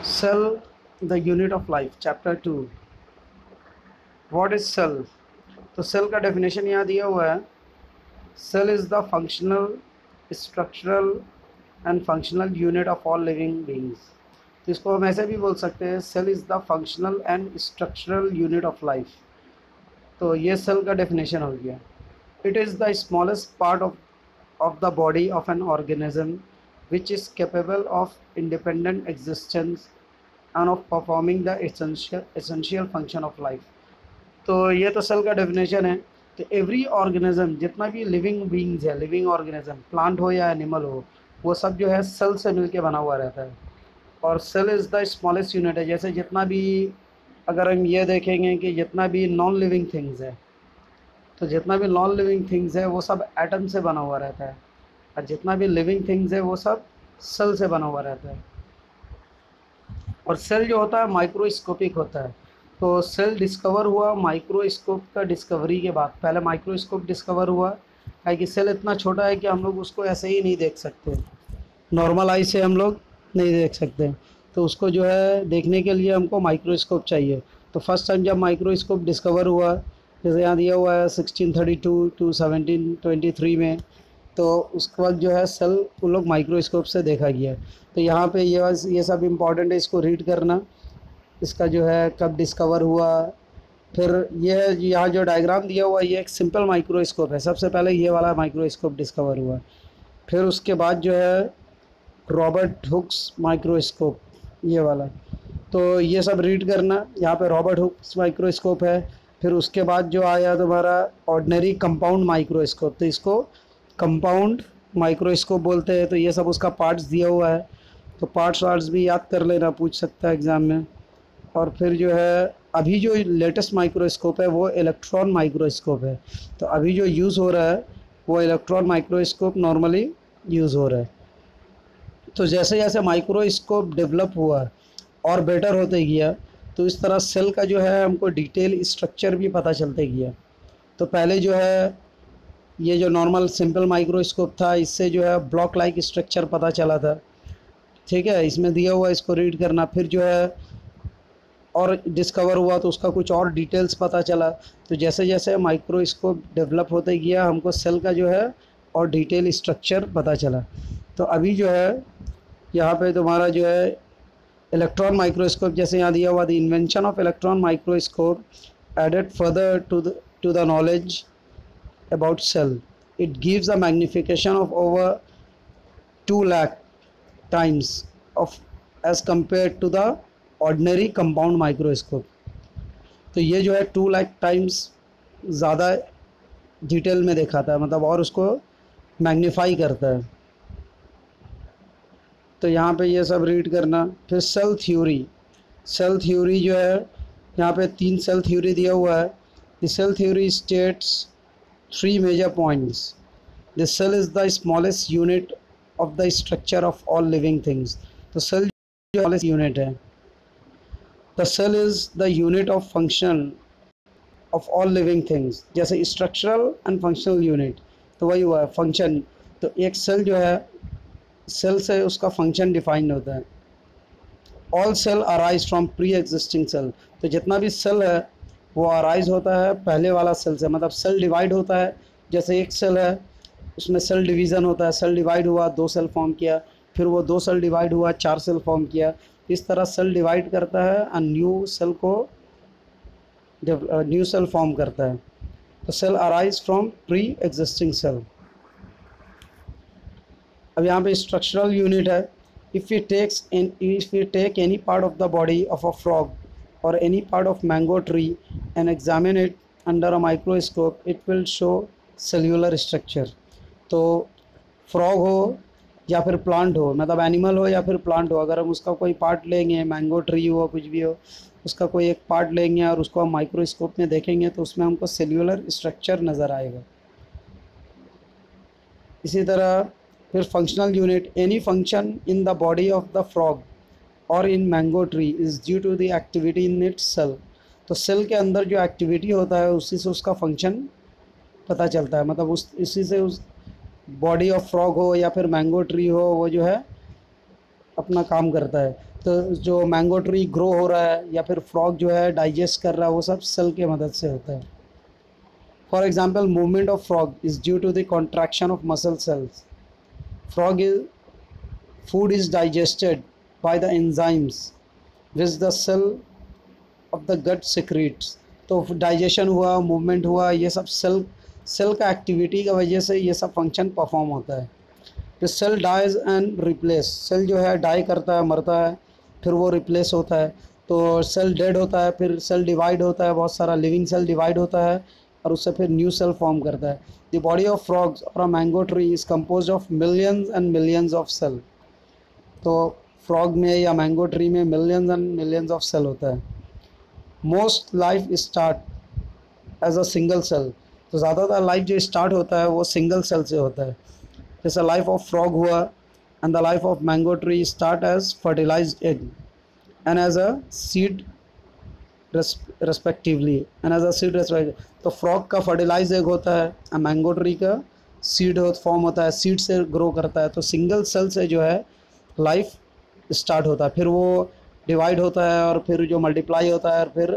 Cell, the unit of life, chapter 2. What is cell? तो cell का definition यहाँ दिया हुआ है. Cell is the functional, structural and functional unit of all living beings. तो इसको हम ऐसे भी बोल सकते हैं, cell is the functional and structural unit of life. तो ये सेल का डेफिनेशन हो गया. It is the smallest part of the body of an organism which is capable of independent existence and of performing the essential function of life. तो ये तो cell का definition है. तो एवरी ऑर्गेनिज्म, जितना भी लिविंग बींग्स है, living organism, plant हो या एनिमल हो, वो सब जो है सेल से मिलके बना हुआ रहता है. और cell is the smallest unit है. जैसे जितना भी, अगर हम ये देखेंगे कि जितना भी नॉन लिविंग थिंग्स है, तो जितना भी नॉन लिविंग थिंग्स है वो सब एटम से बना हुआ रहता है, और जितना भी लिविंग थिंग्स है वो सब सेल से बना हुआ रहता है. और सेल जो होता है माइक्रोस्कोपिक होता है. तो सेल डिस्कवर हुआ माइक्रोस्कोप का डिस्कवरी के बाद. पहले माइक्रोस्कोप डिस्कवर हुआ है कि सेल इतना छोटा है कि हम लोग उसको ऐसे ही नहीं देख सकते, नॉर्मल आई से हम लोग नहीं देख सकते. तो उसको जो है देखने के लिए हमको माइक्रोस्कोप चाहिए. तो फर्स्ट टाइम जब माइक्रोस्कोप डिस्कवर हुआ, जैसे यहाँ दिया हुआ है 1632 टू 1723 में, तो उस वक्त जो है सेल उन लोग माइक्रोस्कोप से देखा गया. तो यहाँ पे ये सब इम्पॉर्टेंट है, इसको रीड करना. इसका जो है कब डिस्कवर हुआ. फिर ये यहाँ जो डायग्राम दिया हुआ, ये एक सिंपल माइक्रोस्कोप है. सबसे पहले ये वाला माइक्रोस्कोप डिस्कवर हुआ. फिर उसके बाद जो है रॉबर्ट हुक्स माइक्रोस्कोप, ये वाला. तो ये सब रीड करना. यहाँ पे रॉबर्ट हुक्स माइक्रोस्कोप है. फिर उसके बाद जो आया तुम्हारा ऑर्डिनरी कंपाउंड माइक्रोस्कोप. तो इसको कंपाउंड माइक्रोस्कोप बोलते हैं. तो ये सब उसका पार्ट्स दिया हुआ है. तो पार्ट्स भी याद कर लेना, पूछ सकता है एग्ज़ाम में. और फिर जो है अभी जो लेटेस्ट माइक्रोस्कोप है वो इलेक्ट्रॉन माइक्रोस्कोप है. तो अभी जो यूज़ हो रहा है वो इलेक्ट्रॉन माइक्रोस्कोप नॉर्मली यूज़ हो रहा है. तो जैसे जैसे माइक्रोस्कोप डेवलप हुआ और बेटर होते गया, तो इस तरह सेल का जो है हमको डिटेल स्ट्रक्चर भी पता चलते गया. तो पहले जो है ये जो नॉर्मल सिंपल माइक्रोस्कोप था, इससे जो है ब्लॉक लाइक स्ट्रक्चर पता चला था. ठीक है, इसमें दिया हुआ, इसको रीड करना. फिर जो है और डिस्कवर हुआ तो उसका कुछ और डिटेल्स पता चला. तो जैसे जैसे माइक्रोस्कोप डेवलप होते गया, हमको सेल का जो है और डिटेल स्ट्रक्चर पता चला. तो अभी जो है यहाँ पे तुम्हारा जो है इलेक्ट्रॉन माइक्रोस्कोप, जैसे यहाँ दिया हुआ, the invention of electron microscope added further to the knowledge about cell. It gives a magnification of over 2 lakh times of as compared to the ordinary compound microscope. तो ये जो है 2 लाख टाइम्स ज़्यादा detail में दिखाता है, मतलब और उसको मैग्नीफाई करता है. तो यहाँ पे ये सब रीड करना. फिर सेल थ्योरी. सेल थ्योरी जो है यहाँ पे 3 सेल थ्योरी दिया हुआ है. The cell theory states 3 major points. The cell is the smallest unit of the structure of all living things. तो cell जो smallest unit है. The cell is the unit of function of all living things. जैसे structural and functional unit, तो वही हुआ है function. तो एक cell जो है, cell से उसका function defined होता है. All cell arise from pre-existing cell. तो जितना भी cell है वो अराइज होता है पहले वाला सेल से. मतलब सेल डिवाइड होता है. जैसे एक सेल है, उसमें सेल डिवीज़न होता है. सेल डिवाइड हुआ, 2 सेल फॉर्म किया. फिर वो 2 सेल डिवाइड हुआ, 4 सेल फॉर्म किया. इस तरह सेल डिवाइड करता है और न्यू सेल फॉर्म करता है. तो cell arise from pre existing cell. अब यहाँ पे स्ट्रक्चरल यूनिट है. If you take any part of the body of a frog or any part of mango tree and examine it under a microscope, it will show cellular structure. तो frog हो या फिर plant हो, मतलब animal हो या फिर plant हो, अगर हम उसका कोई पार्ट लेंगे, मैंगो ट्री हो, कुछ भी हो, उसका कोई एक पार्ट लेंगे और उसको हम माइक्रोस्कोप में देखेंगे तो उसमें हमको सेल्यूलर स्ट्रक्चर नज़र आएगा. इसी तरह फिर functional unit. Any function in the body of the frog और in mango tree is due to the activity in its cell. तो सेल के अंदर जो एक्टिविटी होता है उसी से उसका फंक्शन पता चलता है. मतलब इसी से उस बॉडी ऑफ फ्रॉग हो या फिर मैंगो ट्री हो, वो जो है अपना काम करता है. तो जो मैंगो ट्री ग्रो हो रहा है या फिर फ्रॉग जो है डाइजेस्ट कर रहा है, वो सब सेल के मदद से होता है। For example, movement of frog is due to the contraction of muscle cells. Frog is food is digested by the enzymes which the cell of the gut secretes। तो डाइजेशन हुआ, मूवमेंट हुआ, ये सब सेल का activity की वजह से ये सब फंक्शन परफॉर्म होता है। फिर cell dies and replace, cell जो है डाई करता है, मरता है, फिर वो रिप्लेस होता है। तो सेल डेड होता है, फिर सेल डिवाइड होता है, बहुत सारा लिविंग सेल डिवाइड होता है और उससे फिर न्यू सेल फॉर्म करता है। द बॉडी ऑफ फ्रॉग्स और a mango tree is compose of millions and millions of cell. तो फ्रॉग में या मैंगो ट्री में millions and millions of cell होता है। Most life start as a single cell. तो ज़्यादातर लाइफ जो स्टार्ट होता है वो सिंगल सेल से होता है। जैसे लाइफ ऑफ फ्रॉग हुआ, and the life of mango tree start as fertilized egg and as a seed respectively, and as a seed respective. तो फ्रॉग का फर्टिलाइज एग होता है और मैंगो ट्री का सीड फॉर्म होता है, सीड से ग्रो करता है। तो सिंगल सेल से जो है लाइफ स्टार्ट होता है, फिर वो डिवाइड होता है और फिर जो मल्टीप्लाई होता है और फिर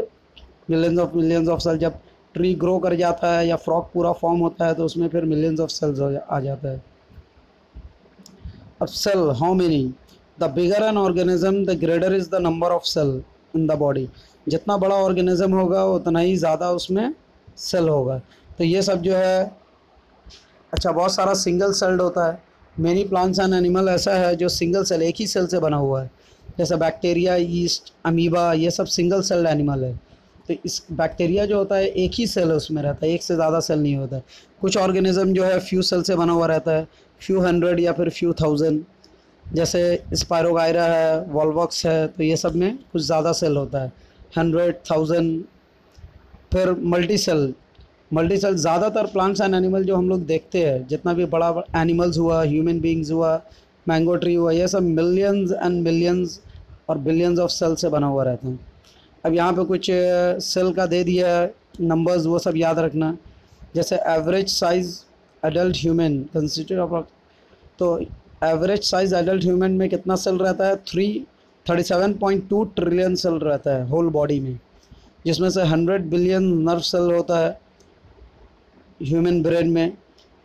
मिलियंस ऑफ सेल। जब ट्री ग्रो कर जाता है या फ्रॉग पूरा फॉर्म होता है तो उसमें फिर मिलियंस ऑफ सेल्स आ जाता है। अब cell, how many? The bigger an organism the greater is the number of cell in the body. जितना बड़ा ऑर्गेनिज्म होगा उतना ही ज़्यादा उसमें सेल होगा। तो ये सब जो है, अच्छा, बहुत सारा सिंगल सेल्ड होता है। मेनी प्लांट्स एंड एनिमल ऐसा है जो सिंगल सेल, एक ही सेल से बना हुआ है। जैसे बैक्टीरिया, यीस्ट, अमीबा, ये सब सिंगल सेल्ड एनिमल है। तो इस बैक्टीरिया जो होता है एक ही सेल उसमें रहता है, एक से ज़्यादा सेल नहीं होता है। कुछ ऑर्गेनिज्म जो है फ्यू सेल से बना हुआ रहता है, फ्यू हंड्रेड या फिर फ्यू थाउजेंड। जैसे स्पायरोगायरा है, वॉल्वॉक्स है, तो ये सब में कुछ ज़्यादा सेल होता है, 100, 1000। फिर मल्टी सेल ज़्यादातर प्लांट्स एंड एनिमल जो हम लोग देखते हैं, जितना भी बड़ा एनिमल्स हुआ, ह्यूमन बींग्स हुआ, मैंगो ट्री हुआ, ये सब मिलियंस एंड मिलियंस और बिलियंस ऑफ सेल से बना हुआ रहता है। अब यहाँ पे कुछ सेल का दे दिया है नंबर्स, वो सब याद रखना। जैसे average size adult human consisted of, तो एवरेज साइज़ एडल्ट ह्यूमन में कितना सेल रहता है? 37.2 ट्रिलियन सेल रहता है होल बॉडी में, जिसमें से 100 बिलियन नर्व सेल होता है ह्यूमन ब्रेन में।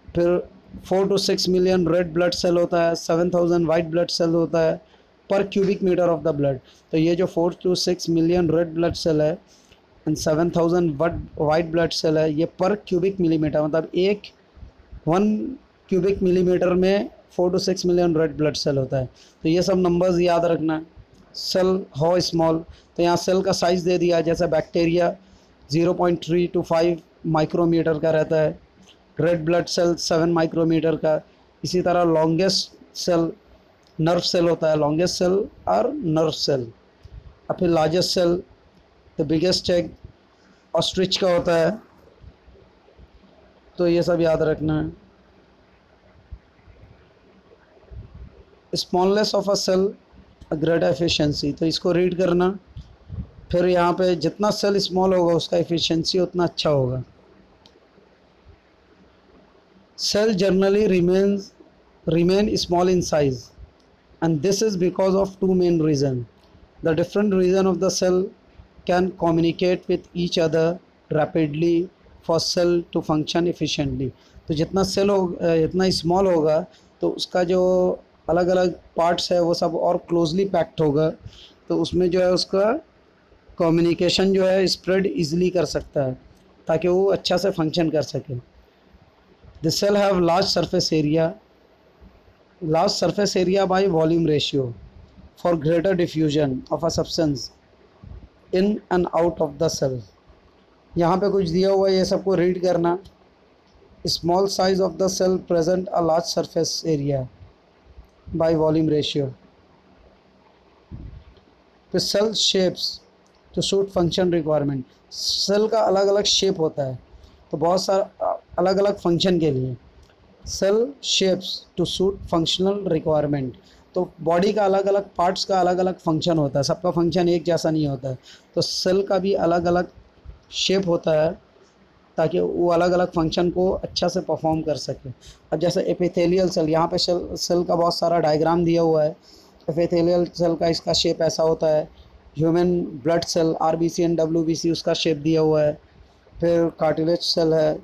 फिर 4 to 6 million red blood cell होता है, 7000 वाइट ब्लड सेल होता है per cubic meter of the blood. तो ये जो 4 to 6 million red blood cell है एंड 7000 वाइट ब्लड सेल है, ये पर क्यूबिक मिलीमीटर, मतलब 1 क्यूबिक मिलीमीटर में 4 to 6 million red blood cell होता है। तो ये सब नंबर्स याद रखना। सेल हाउ स्मॉल, तो यहाँ सेल का साइज़ दे दिया। जैसे बैक्टीरिया 0.3 to 5 माइक्रोमीटर का रहता है, रेड ब्लड सेल 7 माइक्रोमीटर का। इसी तरह लॉन्गेस्ट सेल नर्व सेल होता है, लॉन्गेस्ट सेल और नर्व सेल। और फिर largest cell, the biggest egg ostrich का होता है। तो ये सब याद रखना है। Smallness of a cell a great efficiency, तो इसको रीड करना। फिर यहाँ पे जितना सेल स्मॉल होगा उसका एफिशिएंसी उतना अच्छा होगा। Cell generally remain small in size, and this is because of two main reasons. The different region of the cell can communicate with each other rapidly for cell to function efficiently। तो जितना cell हो इतना small होगा तो उसका जो अलग अलग पार्ट्स है वो सब और क्लोजली पैक्ड होगा, तो उसमें जो है उसका कम्युनिकेशन जो है स्प्रेड इजीली कर सकता है ताकि वो अच्छा से फंक्शन कर सके। The cell have large surface area by volume ratio for greater diffusion of a substance in and out of the cell. यहाँ पे कुछ दिया हुआ है, ये सबको रीड करना। Small size of the cell present a large surface area by volume ratio. फिर cell shapes to suit function requirement, cell का अलग अलग शेप होता है तो बहुत सारा अलग अलग फंक्शन के लिए। Cell shapes to suit functional requirement, तो बॉडी का अलग अलग पार्ट्स का अलग अलग फंक्शन होता है, सबका फंक्शन एक जैसा नहीं होता है। तो सेल का भी अलग अलग शेप होता है ताकि वो अलग अलग फंक्शन को अच्छा से परफॉर्म कर सके। अब जैसे एपिथेलियल सेल, यहाँ पे सेल का बहुत सारा डायग्राम दिया हुआ है। एपिथेलियल सेल का इसका शेप ऐसा होता है। Human blood cell RBC and WBC उसका शेप दिया हुआ है। फिर कार्टिलेज सेल है,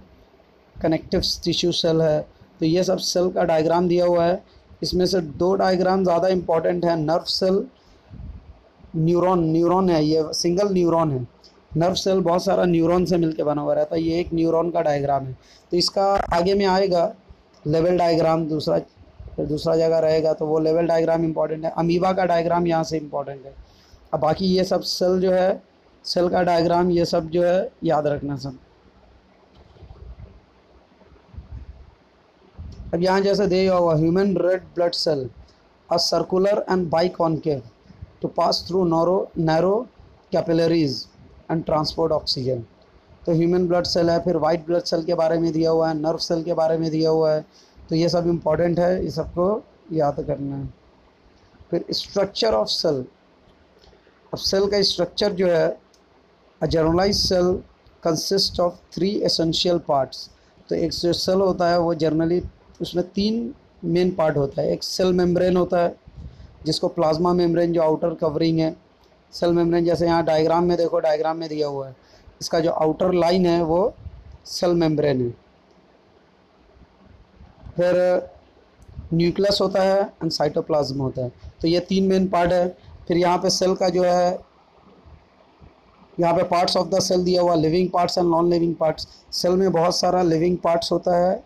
कनेक्टिव टिश्यू सेल है। तो ये सब सेल का डायग्राम दिया हुआ है। इसमें से दो डायग्राम ज़्यादा इम्पॉर्टेंट है। नर्व सेल, न्यूरॉन है, ये सिंगल न्यूरॉन है। नर्व सेल बहुत सारा न्यूरॉन से मिलकर बना हुआ रहता है, ये एक न्यूरॉन का डायग्राम है। तो इसका आगे में आएगा लेवल डायग्राम, दूसरा जगह रहेगा, तो वो लेवल डायग्राम इंपॉर्टेंट है। अमीबा का डायग्राम यहाँ से इम्पॉर्टेंट है। अब बाकी ये सब सेल जो है, सेल का डायग्राम ये सब जो है याद रखना सब। अब यहाँ जैसे दिया हुआ human red blood cell a circular and biconcave to pass through narrow capillaries and transport oxygen. तो ह्यूमन ब्लड सेल है। फिर वाइट ब्लड सेल के बारे में दिया हुआ है, नर्व सेल के बारे में दिया हुआ है। तो ये सब इम्पॉर्टेंट है, ये सबको याद करना है। फिर स्ट्रक्चर ऑफ सेल। अब सेल का स्ट्रक्चर जो है, a generalise cell consist of 3 essential parts. तो एक जो सेल होता है वो जनरली उसमें 3 मेन पार्ट होता है। एक सेल मेम्ब्रेन होता है, जिसको प्लाज्मा मेम्ब्रेन जो आउटर कवरिंग है, सेल मेम्ब्रेन जैसे यहाँ डायग्राम में देखो, डायग्राम में दिया हुआ है, इसका जो आउटर लाइन है वो सेल मेम्ब्रेन है। फिर न्यूक्लियस होता है एंड साइटोप्लाज्म होता है। तो ये 3 मेन पार्ट है। फिर यहाँ पे सेल का जो है, यहाँ पे पार्ट्स ऑफ द सेल दिया हुआ, living parts and non living parts. Cell में बहुत सारा लिविंग पार्ट्स होता है,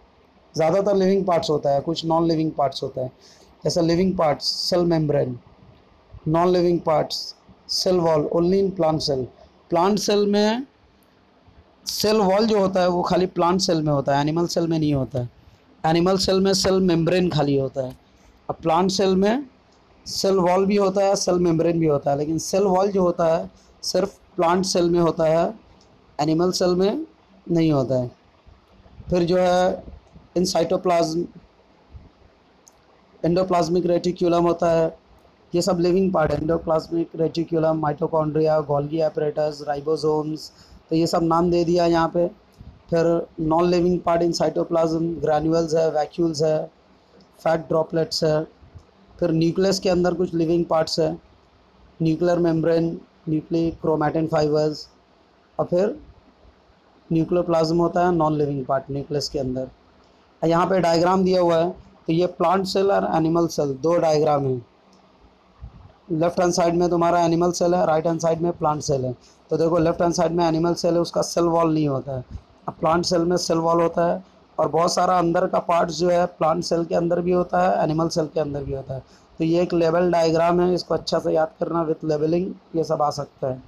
ज़्यादातर लिविंग पार्ट्स होता है, कुछ नॉन लिविंग पार्ट्स होता है। जैसे living parts cell membrane, non living parts cell wall only in plant cell. Plant cell में सेल वॉल जो होता है वो खाली प्लांट सेल में होता है, एनिमल सेल में नहीं होता है। एनिमल सेल में सेल मेम्ब्रेन खाली होता है। अब प्लांट सेल में सेल वॉल भी होता है, सेल मेम्ब्रेन भी होता है, लेकिन सेल वॉल जो होता है सिर्फ प्लांट सेल में होता है, एनिमल सेल में नहीं होता है। फिर जो है इन साइटोप्लाज्म, एंडोप्लाज्मिक रेटिक्यूलम होता है। ये सब लिविंग पार्ट है। Endoplasmic reticulum, mitochondria, Golgi apparatus, ribosomes, तो ये सब नाम दे दिया यहाँ पे। फिर non living part in cytoplasm, granules है, वैक्यूल्स है, फैट ड्रॉपलेट्स है। फिर न्यूक्लियस के अंदर कुछ लिविंग पार्ट्स है, nuclear membrane, nucleic chromatin fibres, और फिर न्यूक्लियोप्लाज्म होता है नॉन लिविंग पार्ट न्यूक्लियस के अंदर। यहाँ पे डायग्राम दिया हुआ है। तो ये प्लांट सेल और एनिमल सेल दो डायग्राम है। लेफ्ट हैंड साइड में तुम्हारा एनिमल सेल है, राइट हैंड साइड में प्लांट सेल है। तो देखो लेफ्ट हैंड साइड में एनिमल सेल है, उसका सेल वॉल नहीं होता है। अब प्लांट सेल में सेल वॉल होता है, और बहुत सारा अंदर का पार्ट्स जो है प्लांट सेल के अंदर भी होता है, एनिमल सेल के अंदर भी होता है। तो ये एक लेवल डायग्राम है, इसको अच्छा से याद करना, विथ लेवलिंग ये सब आ सकता है।